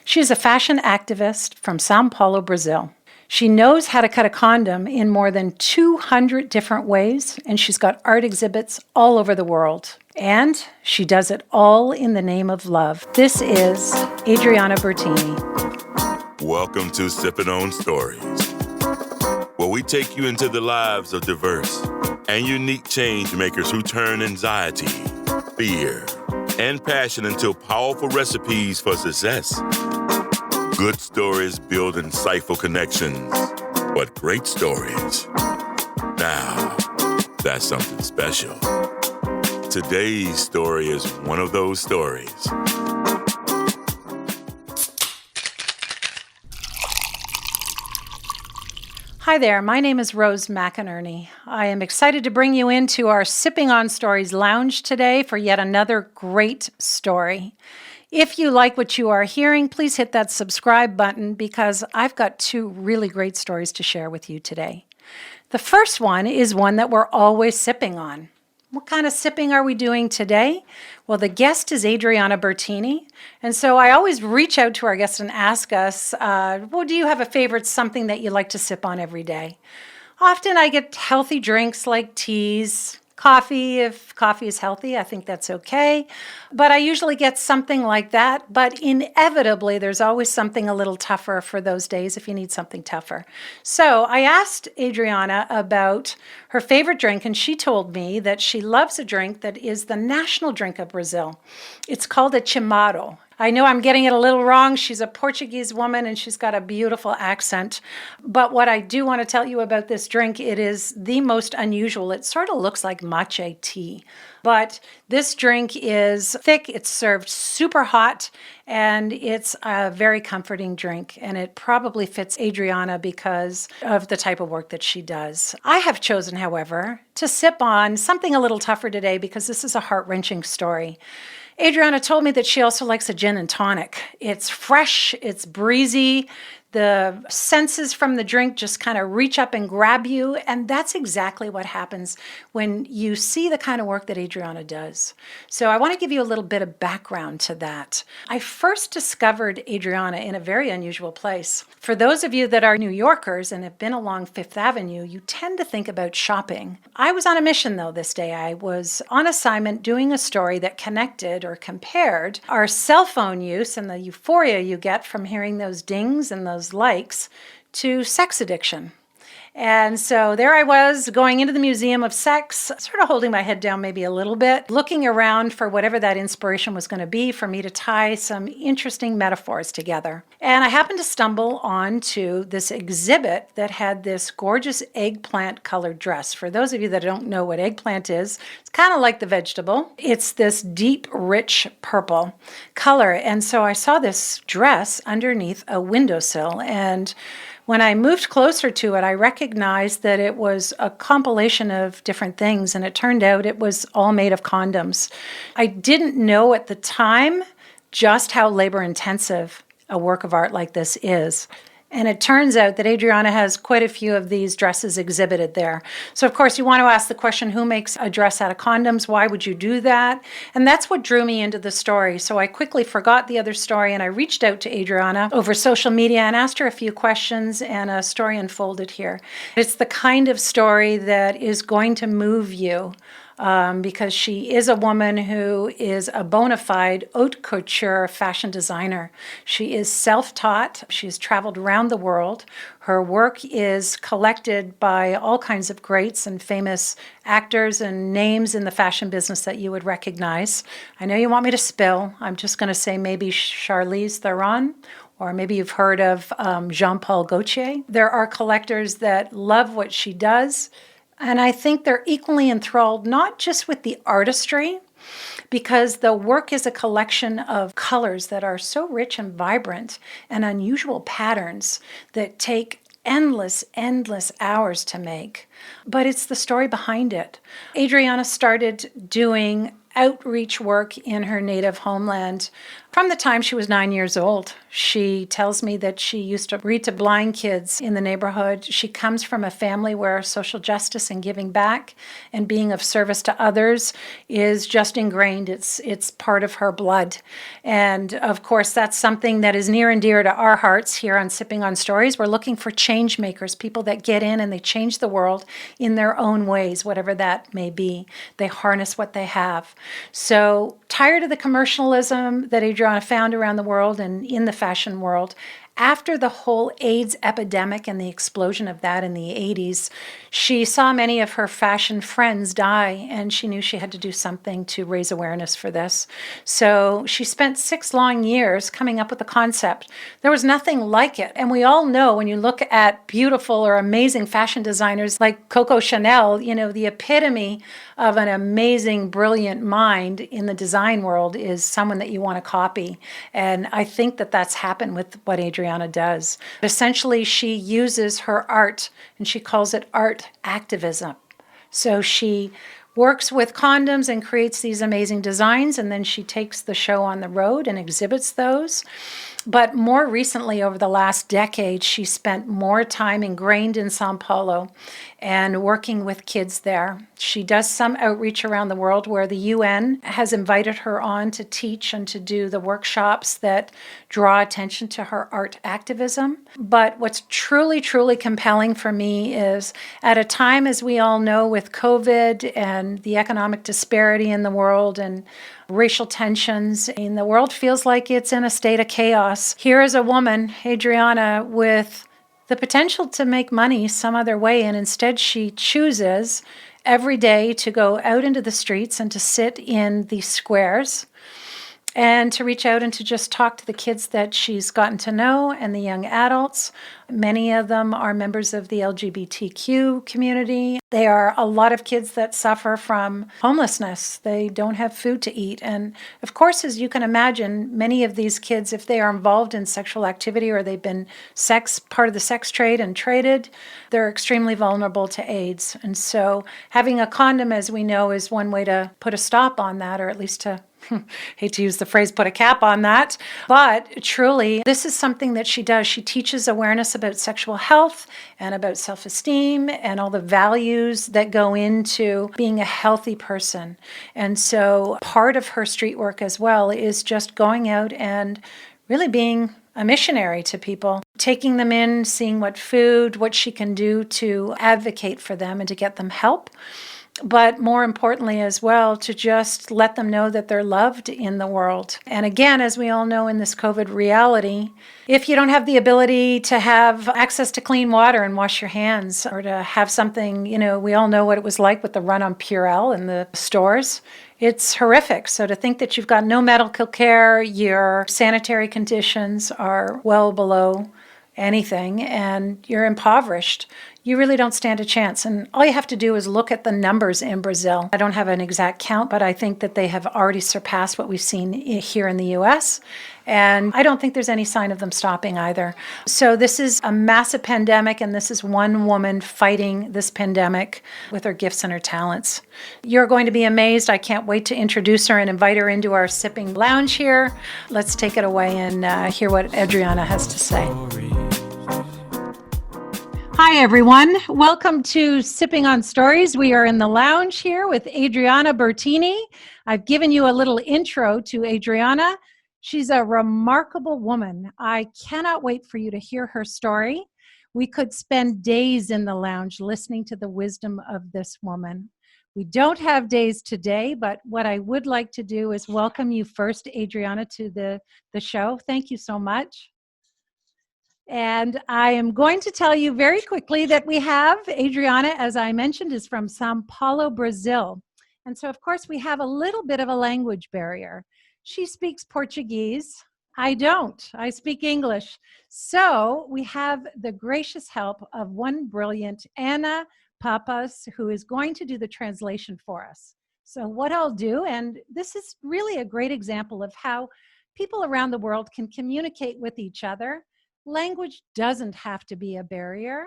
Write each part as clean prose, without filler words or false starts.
She is a fashion activist from San Paulo, Brazil. She knows how to cut a condom in more than 200 different ways, and she's got art exhibits all over the world. And she does it all in the name of love. This is Adriana Bertini. Welcome to Sippin' On Stories, where we take you into the lives of diverse and unique change makers who turn anxiety, fear, and passion into powerful recipes for success. Good stories build insightful connections, but great stories, now, that's something special. Today's story is one of those stories. Hi there, my name is Rose McInerney. I am excited to bring you into our Sipping on Stories lounge today for yet another great story. If you like what you are hearing, please hit that subscribe button because I've got two really great stories to share with you today. The first one is one that we're always sipping on. What kind of sipping are we doing today? Well, the guest is Adriana Bertini, and so I always reach out to our guests and ask us, do you have a favorite, something that you like to sip on every day? Often I get healthy drinks like teas, coffee. If coffee is healthy, I think that's okay. But I usually get something like that. But inevitably, there's always something a little tougher for those days if you need something tougher. So I asked Adriana about her favorite drink, and she told me that she loves a drink that is the national drink of Brazil. It's called a chimarrão. I know I'm getting it a little wrong. She's a Portuguese woman and she's got a beautiful accent. But what I do want to tell you about this drink, it is the most unusual. It sort of looks like matcha tea. But this drink is thick, it's served super hot, and it's a very comforting drink. And it probably fits Adriana because of the type of work that she does. I have chosen, however, to sip on something a little tougher today because this is a heart-wrenching story. Adriana told me that she also likes a gin and tonic. It's fresh, it's breezy, the senses from the drink just kind of reach up and grab you, and that's exactly what happens when you see the kind of work that Adriana does. So I want to give you a little bit of background to that. I first discovered Adriana in a very unusual place. For those of you that are New Yorkers and have been along Fifth Avenue, you tend to think about shopping. I was on a mission, though, this day. I was on assignment doing a story that connected or compared our cell phone use and the euphoria you get from hearing those dings and those likes to sex addiction. And so there I was going into the Museum of Sex, sort of holding my head down maybe a little bit, looking around for whatever that inspiration was going to be for me to tie some interesting metaphors together. And I happened to stumble onto this exhibit that had this gorgeous eggplant colored dress. For those of you that don't know what eggplant is, it's kind of like the vegetable. It's this deep, rich purple color. And so I saw this dress underneath a windowsill, and when I moved closer to it, I recognized that it was a compilation of different things, and it turned out it was all made of condoms. I didn't know at the time just how labor-intensive a work of art like this is. And it turns out that Adriana has quite a few of these dresses exhibited there. So, of course, you want to ask the question, who makes a dress out of condoms? Why would you do that? And that's what drew me into the story. So I quickly forgot the other story, and I reached out to Adriana over social media and asked her a few questions, and a story unfolded here. It's the kind of story that is going to move you. Because she is a woman who is a bona fide haute couture fashion designer. She is self-taught. She has traveled around the world. Her work is collected by all kinds of greats and famous actors and names in the fashion business that you would recognize. I know you want me to spill. I'm just going to say maybe Charlize Theron, or maybe you've heard of Jean-Paul Gaultier. There are collectors that love what she does. And I think they're equally enthralled, not just with the artistry, because the work is a collection of colors that are so rich and vibrant and unusual patterns that take endless hours to make. But it's the story behind it. Adriana started doing outreach work in her native homeland from the time she was 9 years old. She tells me that she used to read to blind kids in the neighborhood. She comes from a family where social justice and giving back and being of service to others is just ingrained. It's part of her blood. And of course, that's something that is near and dear to our hearts here on Sipping on Stories. We're looking for change makers, people that get in and they change the world in their own ways, whatever that may be. They harness what they have. So tired of the commercialism that Adriana found around the world and in the fashion world, after the whole AIDS epidemic and the explosion of that in the 80s, she saw many of her fashion friends die, and she knew she had to do something to raise awareness for this. So she spent 6 long years coming up with the concept. There was nothing like it. And we all know when you look at beautiful or amazing fashion designers like Coco Chanel, the epitome of an amazing, brilliant mind in the design world is someone that you want to copy. And I think that that's happened with what Adriana does. Essentially, she uses her art, and she calls it art activism. So she works with condoms and creates these amazing designs, and then she takes the show on the road and exhibits those. But more recently, over the last decade, she spent more time ingrained in San Paulo and working with kids there. She does some outreach around the world where the UN has invited her on to teach and to do the workshops that draw attention to her art activism. But what's truly, truly compelling for me is at a time, as we all know, with COVID and the economic disparity in the world and racial tensions, and the world feels like it's in a state of chaos. Here is a woman, Adriana, with the potential to make money some other way, and instead she chooses every day to go out into the streets and to sit in the squares and to reach out and to just talk to the kids that she's gotten to know and the young adults. Many of them are members of the LGBTQ community. They are a lot of kids that suffer from homelessness. They don't have food to eat. And of course, as you can imagine, many of these kids, if they are involved in sexual activity or they've been part of the sex trade and traded, they're extremely vulnerable to AIDS. And so having a condom, as we know, is one way to put a stop on that, or at least to hate to use the phrase, put a cap on that. But truly, this is something that she does. She teaches awareness about sexual health and about self-esteem and all the values that go into being a healthy person. And so part of her street work as well is just going out and really being a missionary to people, taking them in, seeing what she can do to advocate for them and to get them help. But more importantly as well, to just let them know that they're loved in the world. And again, as we all know in this COVID reality, if you don't have the ability to have access to clean water and wash your hands, or to have something, we all know what it was like with the run on Purell in the stores. It's horrific. So to think that you've got no medical care, your sanitary conditions are well below anything, and you're impoverished, you really don't stand a chance. And all you have to do is look at the numbers in Brazil. I don't have an exact count, but I think that they have already surpassed what we've seen here in the US. And I don't think there's any sign of them stopping either. So this is a massive pandemic, and this is one woman fighting this pandemic with her gifts and her talents. You're going to be amazed. I can't wait to introduce her and invite her into our sipping lounge here. Let's take it away and hear what Adriana has to say. Hi, everyone. Welcome to Sipping on Stories. We are in the lounge here with Adriana Bertini. I've given you a little intro to Adriana. She's a remarkable woman. I cannot wait for you to hear her story. We could spend days in the lounge listening to the wisdom of this woman. We don't have days today, but what I would like to do is welcome you first, Adriana, to the show. Thank you so much. And I am going to tell you very quickly that we have Adriana, as I mentioned, is from San Paulo, Brazil. And so, of course, we have a little bit of a language barrier. She speaks Portuguese. I don't. I speak English. So we have the gracious help of one brilliant Ana Papas, who is going to do the translation for us. So what I'll do, and this is really a great example of how people around the world can communicate with each other. Language doesn't have to be a barrier.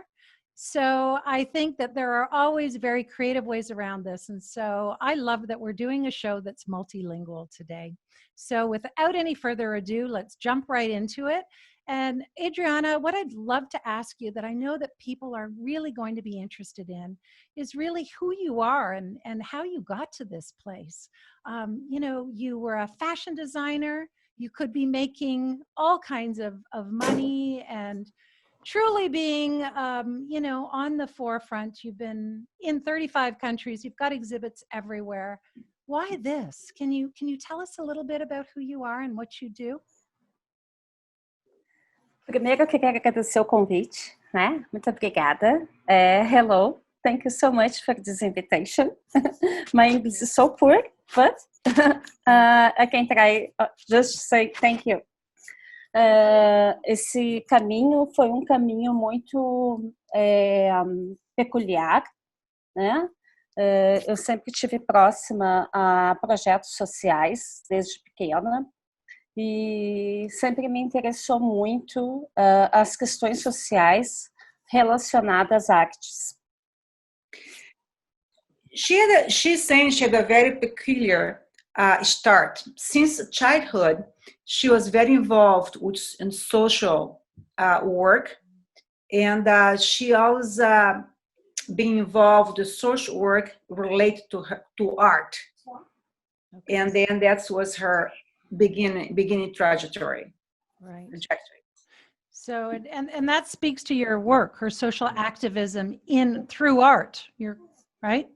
So I think that there are always very creative ways around this. And so I love that we're doing a show that's multilingual today. So without any further ado, let's jump right into it. And Adriana, what I'd love to ask you that I know that people are really going to be interested in is really who you are and how you got to this place. You were a fashion designer. You could be making all kinds of money and truly being, on the forefront. You've been in 35 countries. You've got exhibits everywhere. Why this? Can you tell us a little bit about who you are and what you do? Primeiro, eu queria agradecer o convite, né? Muito obrigada. Hello, thank you so much for this invitation. My English is so poor, but I can try just to say thank you. Esse caminho foi um caminho muito peculiar, né? Eu sempre estive próxima a projetos sociais desde pequena e sempre me interessou muito as questões sociais relacionadas às artes. She's saying she had a very peculiar start. Since childhood, she was very involved in social work, and she always been involved with social work related to art. Okay. And then that was her beginning trajectory. Right. So and that speaks to your work, her social activism through art. You're right.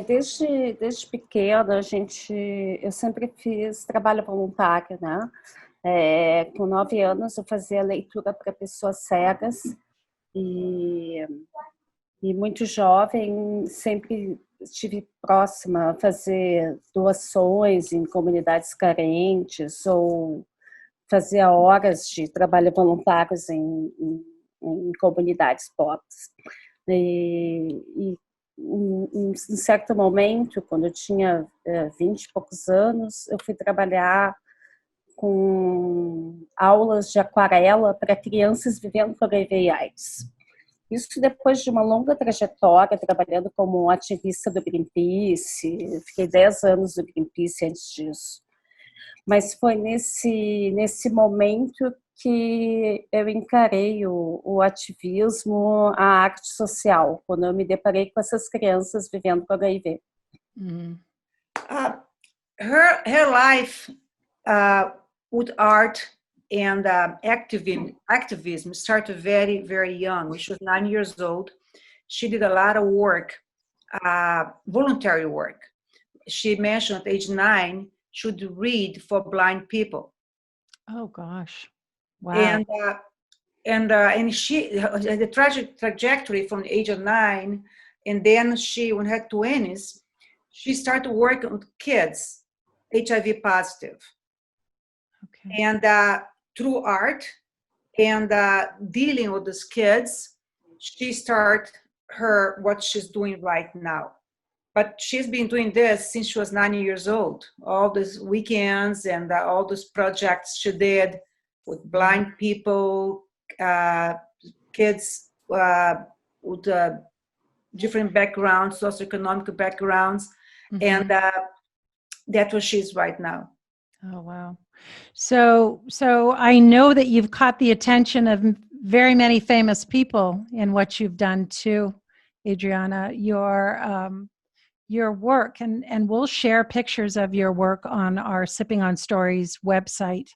Desde pequena, eu sempre fiz trabalho voluntário, né? Com 9 anos, eu fazia leitura para pessoas cegas e muito jovem, sempre estive próxima a fazer doações em comunidades carentes ou fazia horas de trabalho voluntários em comunidades pobres. E em certo momento, quando eu tinha 20 e poucos anos, eu fui trabalhar com aulas de aquarela para crianças vivendo com HIV e AIDS. Isso depois de uma longa trajetória trabalhando como ativista do Greenpeace, fiquei 10 anos do Greenpeace antes disso. Mas foi nesse momento que eu encarei o ativismo, a arte social, quando eu me deparei com essas crianças vivendo com HIV. Mm-hmm. Her life with art and activism started very, very young. When she was 9 years old, she did a lot of work, voluntary work. She mentioned at age 9, she would read for blind people. Oh gosh. Wow. And she had a tragic trajectory from the age of 9, and then when her 20s, she started working with kids, HIV positive. Okay. And through art and dealing with those kids, she started what she's doing right now. But she's been doing this since she was 9 years old. All these weekends and all those projects she did with blind people, kids with different backgrounds, socioeconomic backgrounds, mm-hmm. And that's what she's right now. Oh, wow. So I know that you've caught the attention of very many famous people in what you've done too, Adriana. Your work, and we'll share pictures of your work on our Sipping on Stories website,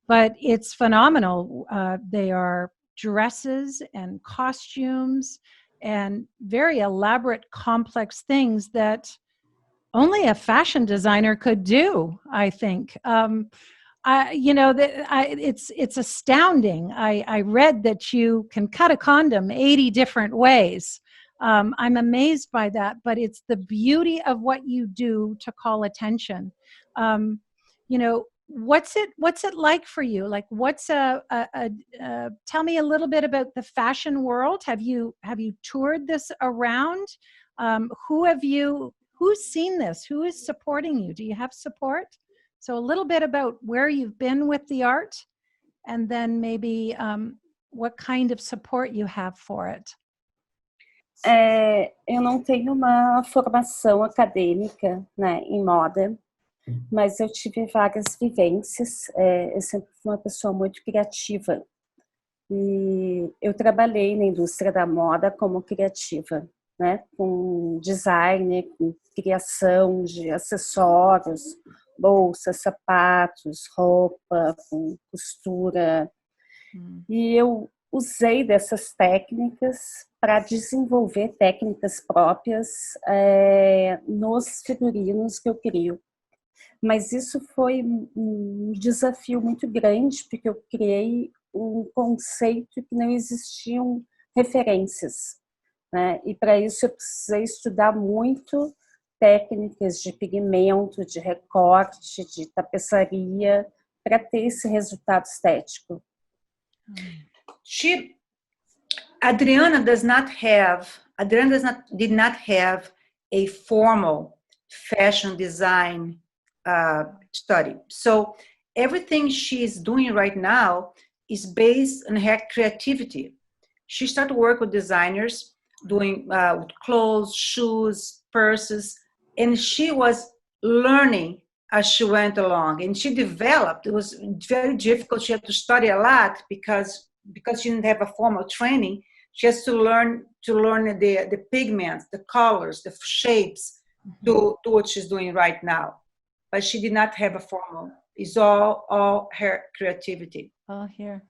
but it's phenomenal. They are dresses and costumes and very elaborate, complex things that only a fashion designer could do, I think. It's astounding. I read that you can cut a condom 80 different ways. I'm amazed by that, but it's the beauty of what you do to call attention. What's it like for you? Like, tell me a little bit about the fashion world. Have you toured this around? Who's seen this? Who is supporting you? Do you have support? So a little bit about where you've been with the art, and then maybe what kind of support you have for it. Eu não tenho uma formação acadêmica, né, em moda, mas eu tive várias vivências. Eu sempre fui uma pessoa muito criativa e eu trabalhei na indústria da moda como criativa, né, com design, com criação de acessórios, bolsas, sapatos, roupa, com costura. E eu usei dessas técnicas para desenvolver técnicas próprias nos figurinos que eu crio. Mas isso foi um desafio muito grande, porque eu criei um conceito que não existiam referências, né? E para isso eu precisei estudar muito técnicas de pigmento, de recorte, de tapeçaria, para ter esse resultado estético. Adriana did not have a formal fashion design study. So everything she's doing right now is based on her creativity. She started to work with designers, doing with clothes, shoes, purses, and she was learning as she went along. And she developed. It was very difficult. She had to study a lot because she didn't have a formal training. She has to learn the pigments, the colors, the shapes to what she's doing right now. But she did not have a formal. It's all her creativity. All here.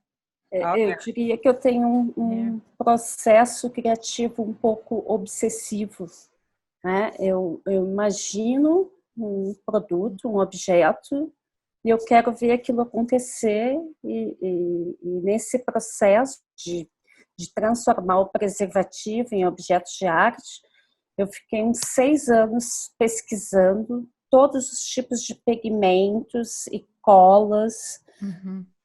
Eu diria que eu tenho um processo criativo um pouco obsessivo, né? Eu imagino um produto, um objeto, e eu quero ver aquilo acontecer, e nesse processo de transformar o preservativo em objetos de arte, eu fiquei uns 6 anos pesquisando todos os tipos de pigmentos e colas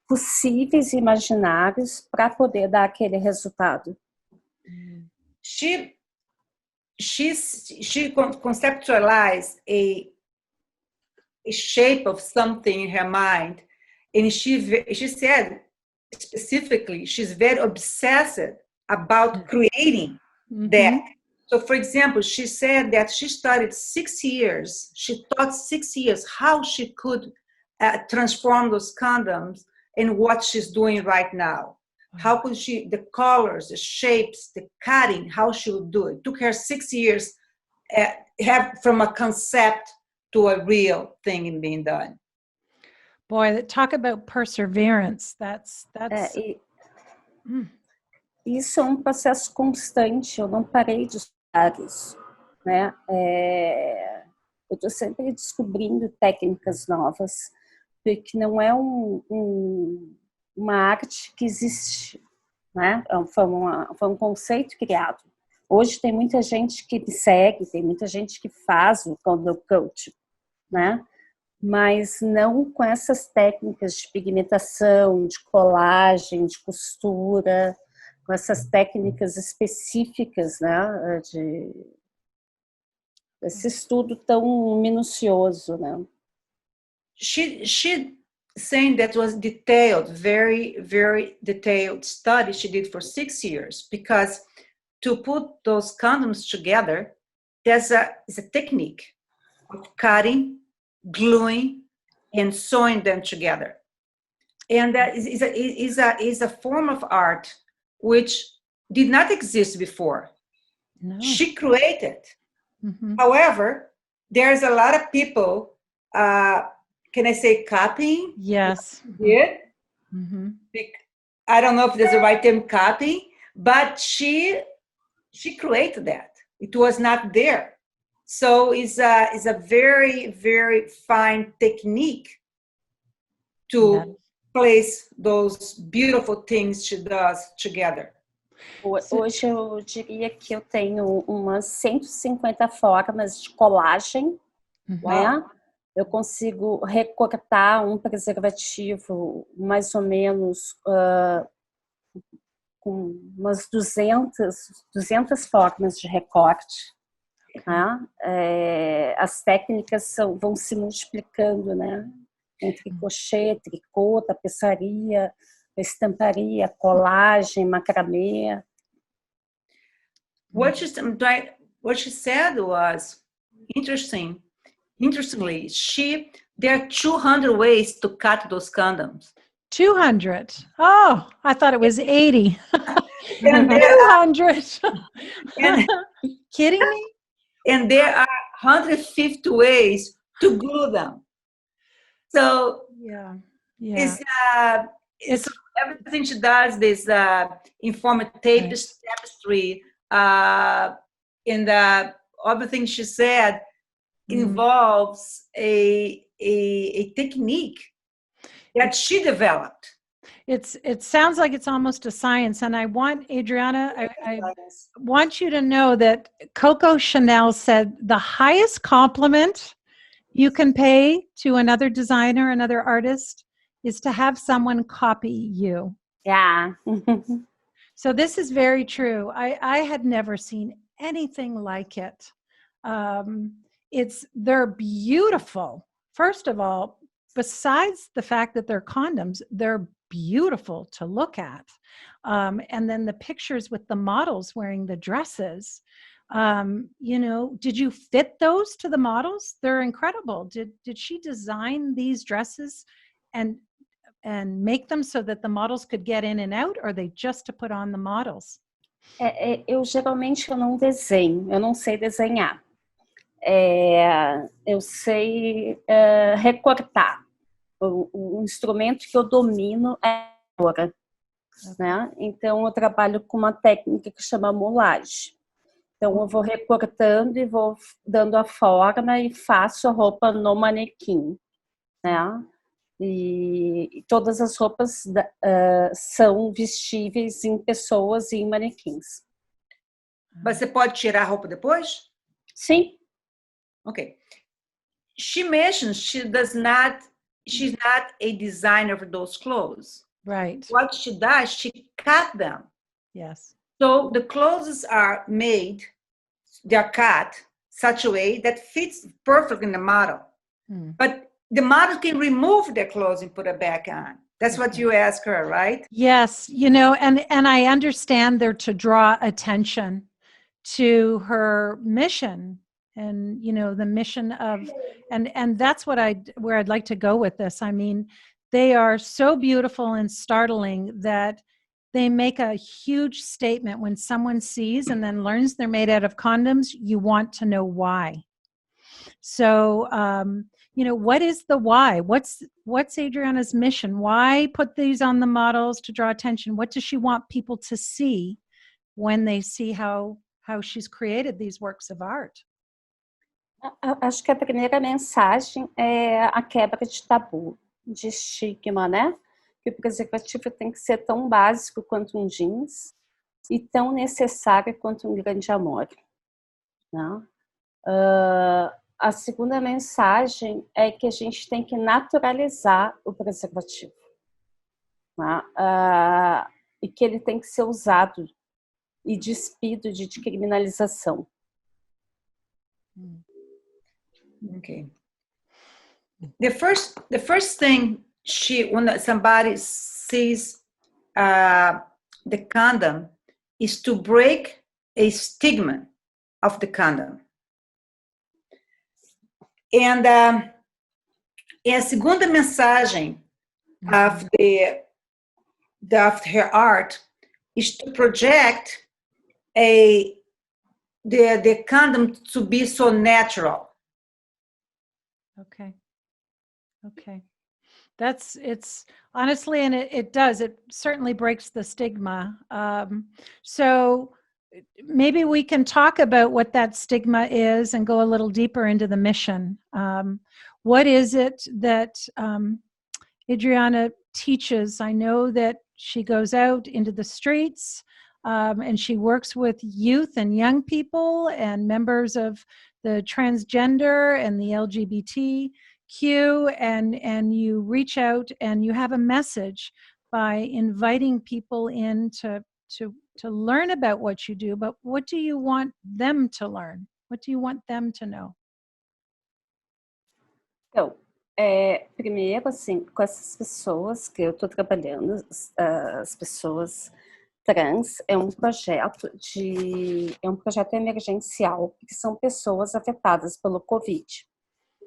possíveis e imaginários para poder dar aquele resultado. She conceptualized a shape of something in her mind, and she said specifically she's very obsessed about creating that. So, for example, she said that she studied 6 years. She taught 6 years how she could transform those condoms in what she's doing right now. How could she, the colors, the shapes, the cutting, how she would do it. It took her 6 years have from a concept to a real thing being done. Boy, talk about perseverance. That's Isso é um processo constante. Eu não parei de estudar isso, né? Eu estou sempre descobrindo técnicas novas, porque não é uma arte que existe, né? Foi um conceito criado. Hoje tem muita gente que me segue, tem muita gente que faz o Condom Couture, né? Mas não com essas técnicas de pigmentação, de colagem, de costura, com essas técnicas específicas, né? Esse estudo tão minucioso, né? She saying that was detailed, very, very detailed study she did for 6 years, because to put those condoms together, there's a technique of cutting, gluing, and sewing them together. And that is a form of art which did not exist before. No. She created. However, there's a lot of people, can I say copying? Yes. Did? I don't know if there's a right term, copying, but she created that. It was not there. So it's a very, very fine technique to place those beautiful things she does together. Hoje eu diria que eu tenho umas 150 formas de colagem, né? Eu consigo recortar um preservativo mais ou menos com umas 200 formas de recorte. Né? As técnicas vão se multiplicando, né? Entre crochê, tricô, tapeçaria, estamparia, colagem, macramê. What she said was interesting. Interestingly, there are 200 ways to cut those condoms. 200. Oh, I thought it was 80. And there 200. and, Kidding me? and there are 150 ways to glue them. So Yeah. it's everything she does, this informed tapestry, and everything she said involves a technique that she developed. It sounds like it's almost a science, and I want Adriana, I want you to know that Coco Chanel said the highest compliment you can pay to another designer, another artist, is to have someone copy you. Yeah. So this is very true. I had never seen anything like it. They're beautiful. First of all, besides the fact that they're condoms, they're beautiful to look at. And then the pictures with the models wearing the dresses, did you fit those to the models? They're incredible. Did she design these dresses and make them so that the models could get in and out, or are they just to put on the models? Eu geralmente não desenho, eu não sei desenhar. Eu sei recortar. O instrumento que eu domino é a costura, né? Então eu trabalho com uma técnica que chama moulage. Então eu vou recortando e vou dando a forma e faço a roupa no manequim, né? E todas as roupas são vestíveis em pessoas e em manequins. Mas você pode tirar a roupa depois? Sim. Okay. She mentions she's not a designer of those clothes. Right. What she does, she cut them. Yes. So the clothes are made, they're cut such a way that fits perfectly in the model. But the model can remove their clothes and put it back on. That's what you ask her, right? Yes, and I understand they're to draw attention to her mission, and the mission of, and that's where I'd like to go with this. I mean, they are so beautiful and startling that they make a huge statement. When someone sees and then learns they're made out of condoms, you want to know why. So, what is the why? What's Adriana's mission? Why put these on the models to draw attention? What does she want people to see when they see how she's created these works of art? Acho que a primeira mensagem é a quebra de tabu, de estigma, né? Que o preservativo tem que ser tão básico quanto um jeans e tão necessário quanto um grande amor, né? A segunda mensagem é que a gente tem que naturalizar o preservativo, né? E que ele tem que ser usado e despido de criminalização. Okay. The first thing when somebody sees the condom is to break a stigma of the condom. And a segunda mensagem of her art is to project the condom to be so natural. Okay. It's honestly, and it certainly breaks the stigma. So maybe we can talk about what that stigma is and go a little deeper into the mission. What is it that Adriana teaches? I know that she goes out into the streets and she works with youth and young people and members of the transgender and the LGBTQ, and you reach out and you have a message by inviting people in to learn about what you do. But what do you want them to learn? What do you want them to know? Então, Primeiro, assim, com essas pessoas que eu estou trabalhando, as pessoas trans, é um projeto emergencial, que são pessoas afetadas pelo Covid,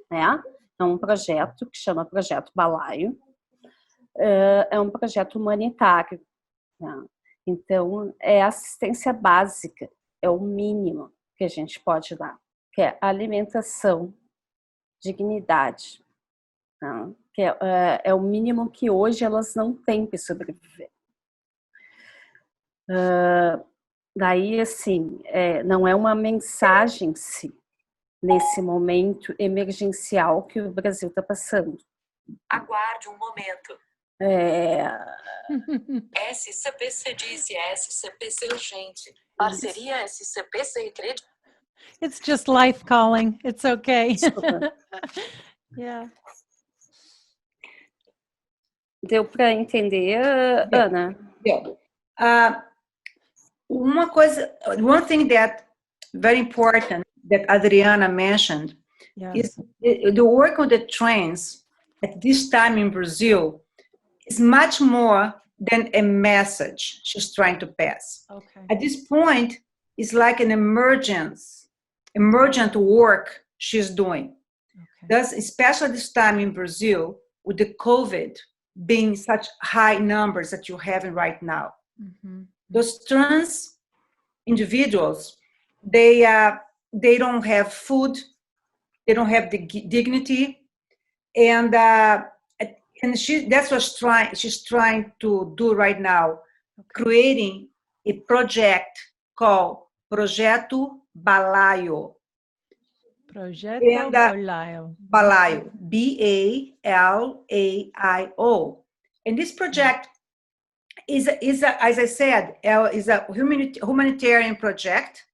né? É um projeto que chama Projeto Balaio, é um projeto humanitário, né? Então, é assistência básica, é o mínimo que a gente pode dar, que é alimentação, dignidade, né? Que é o mínimo que hoje elas não têm para sobreviver. Daí, assim, não é uma mensagem, sim, nesse momento emergencial que o Brasil está passando. Aguarde um momento. SCPC disse SCPC urgente. Parceria SCPC e crédito. It's just life calling. It's okay. Desculpa. Yeah. Deu para entender, Ana? Yeah. One thing that very important that Adriana mentioned Yes. is the work on the trans at this time in Brazil is much more than a message she's trying to pass. Okay. At this point, it's like an emergent work she's doing. Okay. Thus, especially this time in Brazil, with the COVID being such high numbers that you're having right now. Mm-hmm. Those trans individuals, they don't have food, they don't have the dignity, and that's what she's trying to do right now, creating a project called Projeto Balaio. Projeto Balaio. Balaio, Balaio. And this project is as I said, is a humanitarian project,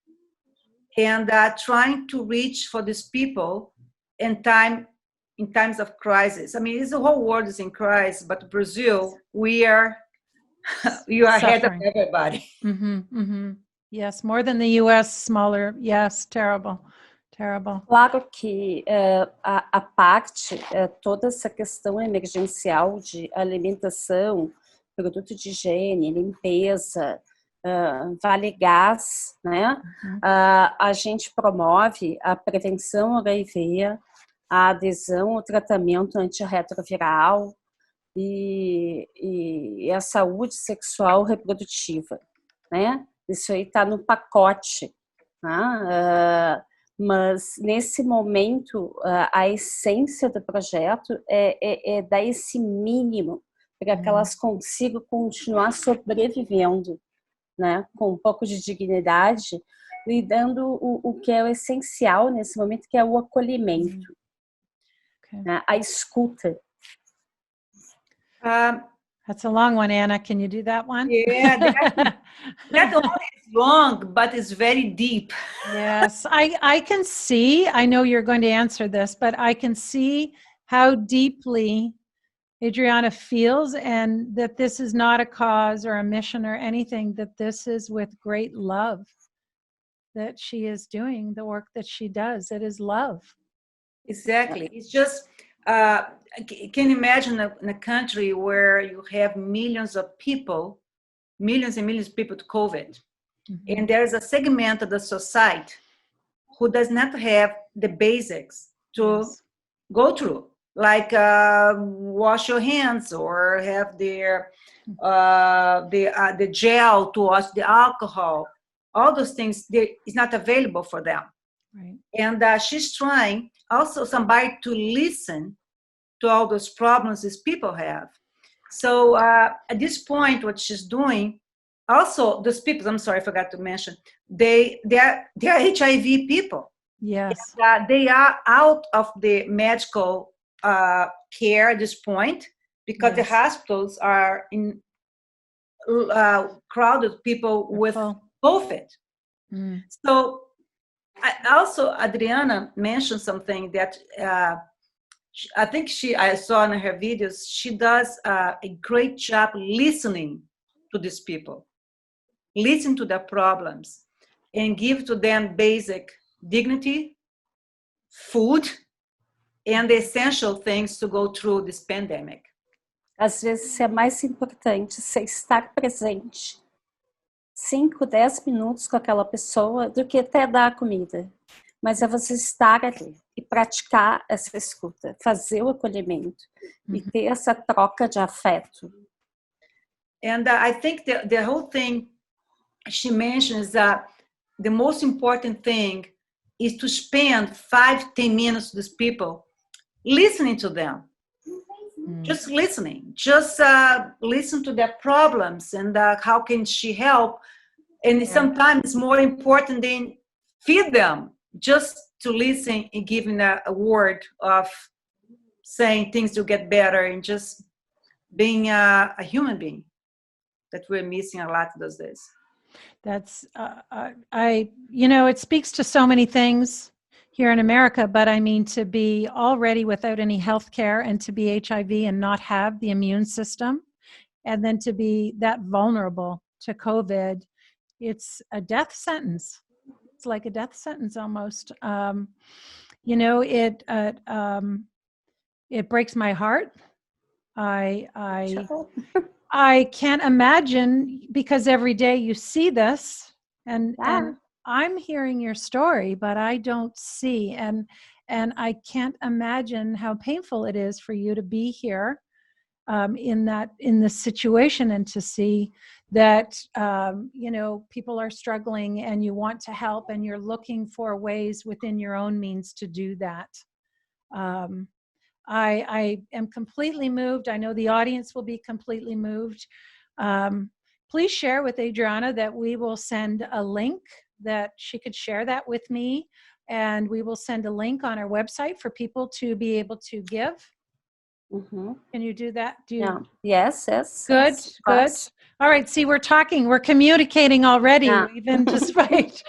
and trying to reach for these people in times of crisis. I mean, the whole world is in crisis, but Brazil, you are ahead of everybody. Mm-hmm, mm-hmm. Yes, more than the U.S., smaller. Yes, terrible. Claro que a parte, toda essa questão emergencial de alimentação, produto de higiene, limpeza, vale gás, né? A gente promove a prevenção ao HIV, a adesão ao tratamento antirretroviral e a saúde sexual reprodutiva, né? Isso aí está no pacote, né? Mas, nesse momento, a essência do projeto é dar esse mínimo para que elas consigam continuar sobrevivendo, né? Com um pouco de dignidade e dando o que é o essencial nesse momento, que é o acolhimento, né? A escuta. That's a long one, Anna. Can you do that one? Yeah, that one is long, but it's very deep. Yes, I can see, I know you're going to answer this, but I can see how deeply Adriana feels, and that this is not a cause or a mission or anything, that this is with great love that she is doing the work that she does. It is love. Exactly. It's just, can you imagine in a country where you have millions and millions of people with COVID, and there's a segment of the society who does not have the basics to go through, like wash your hands or have the gel to wash the alcohol. All those things is not available for them. Right. And she's trying also somebody to listen to all those problems these people have. So at this point, what she's doing, also those people, I'm sorry, I forgot to mention, they're HIV people. Yes. And, they are out of the medical care at this point because the hospitals are in crowded people with COVID. So also Adriana mentioned something that I think I saw in her videos, she does a great job listening to these people, listen to their problems, and give to them basic dignity, food, and the essential things to go through this pandemic. Às vezes é mais importante você estar presente 5, 10 minutos com aquela pessoa do que até dar a comida. Mas é você estar ali e praticar essa escuta, fazer o acolhimento e ter essa troca de afeto. And I think the whole thing she mentions that the most important thing is to spend 5-10 minutes with people, listening to them. Just listening, just listen to their problems and how can she help. And sometimes it's more important than feed them, just to listen and giving a word of saying things will get better and just being a human being that we're missing a lot those days. That's, it speaks to so many things here in America, but I mean, to be already without any health care and to be HIV and not have the immune system, and then to be that vulnerable to COVID, it's a death sentence. It's like a death sentence almost. It breaks my heart. I can't imagine, because every day you see this, and I'm hearing your story, but I don't see, and I can't imagine how painful it is for you to be here in this situation, and to see that people are struggling, and you want to help, and you're looking for ways within your own means to do that. I am completely moved. I know the audience will be completely moved. Please share with Adriana that we will send a link that she could share that with me, and we will send a link on our website for people to be able to give. Can you do that? Yes. Good. All right. See, we're talking. We're communicating already, even despite.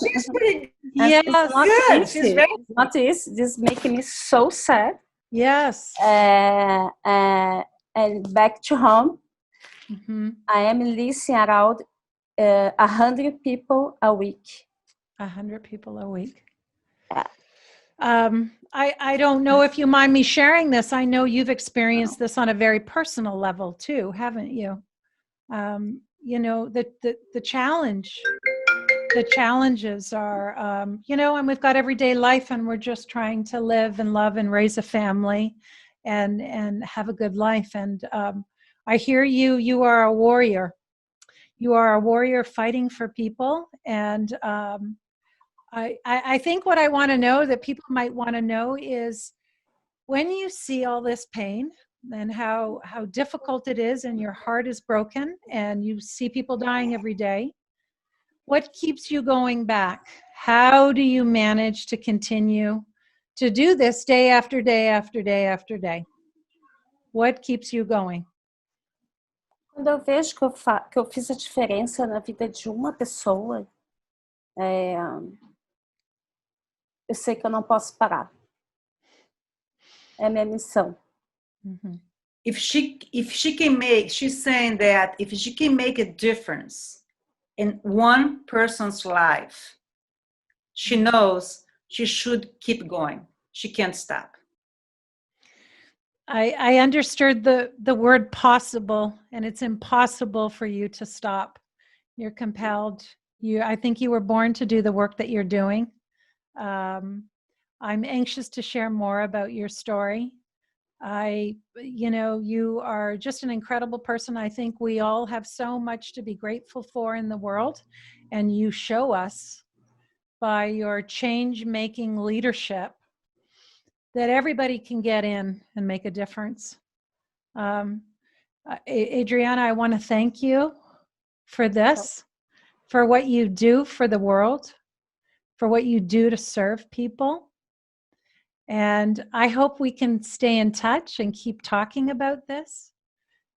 She's pretty. Yes. It's not good. easy. She's very. It's not easy. This is making me so sad. Yes. And back to home, I am listening around 100 people a week. 100 people a week. Yeah. I don't know if you mind me sharing this. I know you've experienced this on a very personal level too, haven't you? The challenges are, and we've got everyday life, and we're just trying to live and love and raise a family and have a good life. And I hear you are a warrior. You are a warrior fighting for people. And I think what I want to know, that people might want to know, is when you see all this pain and how difficult it is, and your heart is broken, and you see people dying every day, what keeps you going back? How do you manage to continue to do this day after day after day after day? What keeps you going? Quando eu vejo que eu fiz a diferença na vida de uma pessoa, eu sei que eu não posso parar. É minha missão. If she can make, she's saying that if she can make a difference in one person's life, she knows she should keep going. She can't stop. I understood the word possible, and it's impossible for you to stop. You're compelled. I think you were born to do the work that you're doing. I'm anxious to share more about your story. You are just an incredible person. I think we all have so much to be grateful for in the world, and you show us by your change-making leadership that everybody can get in and make a difference. Adriana, I want to thank you for this, for what you do for the world, for what you do to serve people. And I hope we can stay in touch and keep talking about this,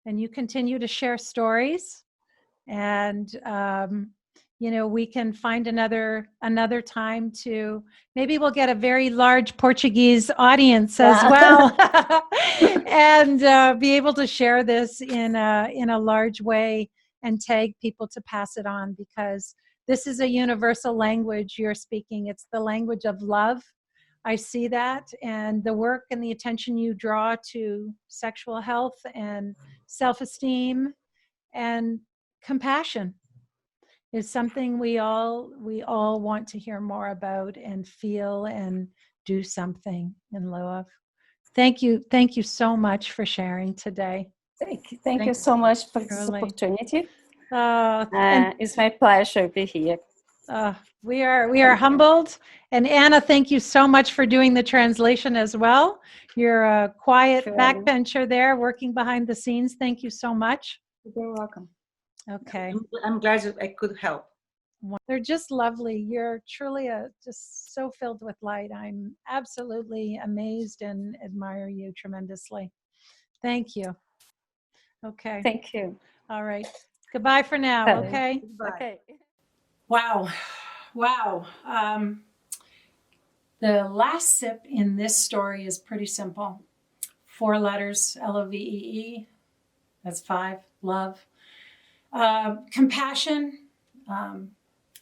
and you continue to share stories, and we can find another time to, maybe we'll get a very large Portuguese audience as well, and be able to share this in a large way and tag people to pass it on, because this is a universal language you're speaking. It's the language of love, I see that, and the work and the attention you draw to sexual health and self-esteem and compassion is something we all want to hear more about and feel and do something in lieu of. Thank you so much for sharing today. Thank you so much for this Truly. opportunity. And It's my pleasure to be here. we are humbled. And Anna, thank you so much for doing the translation as well. You're a quiet backbencher there working behind the scenes. Thank you so much. You're welcome. Okay. I'm glad that I could help. They're just lovely. You're truly just so filled with light. I'm absolutely amazed and admire you tremendously. Thank you. Okay. Thank you. All right. Goodbye for now. Okay. Okay. Wow. Wow. The last sip in this story is pretty simple. 4 letters, LOVEE. That's 5. Love. Compassion.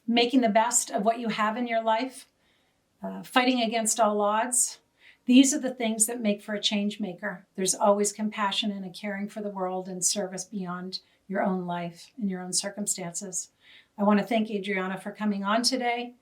Making the best of what you have in your life. Fighting against all odds. These are the things that make for a change maker. There's always compassion and a caring for the world and service beyond your own life and your own circumstances. I want to thank Adriana for coming on today.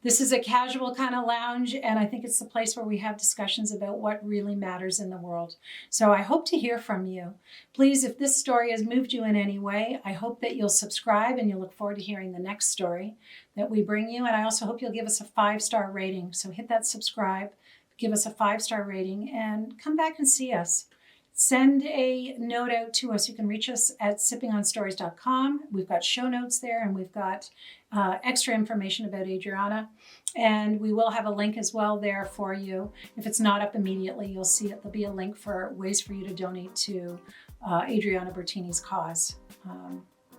This is a casual kind of lounge, and I think it's the place where we have discussions about what really matters in the world. So I hope to hear from you. Please, if this story has moved you in any way, I hope that you'll subscribe and you'll look forward to hearing the next story that we bring you. And I also hope you'll give us a 5-star rating. So hit that subscribe, give us a 5-star rating, and come back and see us. Send a note out to us. You can reach us at sippingonstories.com. We've got show notes there, and we've got extra information about Adriana. And we will have a link as well there for you. If it's not up immediately, you'll see it. There'll be a link for ways for you to donate to Adriana Bertini's cause.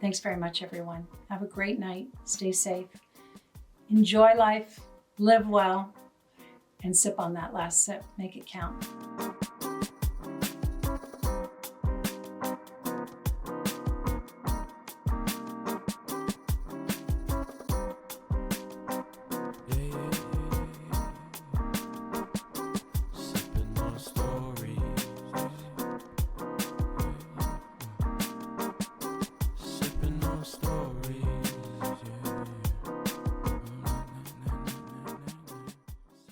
Thanks very much, everyone. Have a great night. Stay safe. Enjoy life. Live well. And sip on that last sip. Make it count.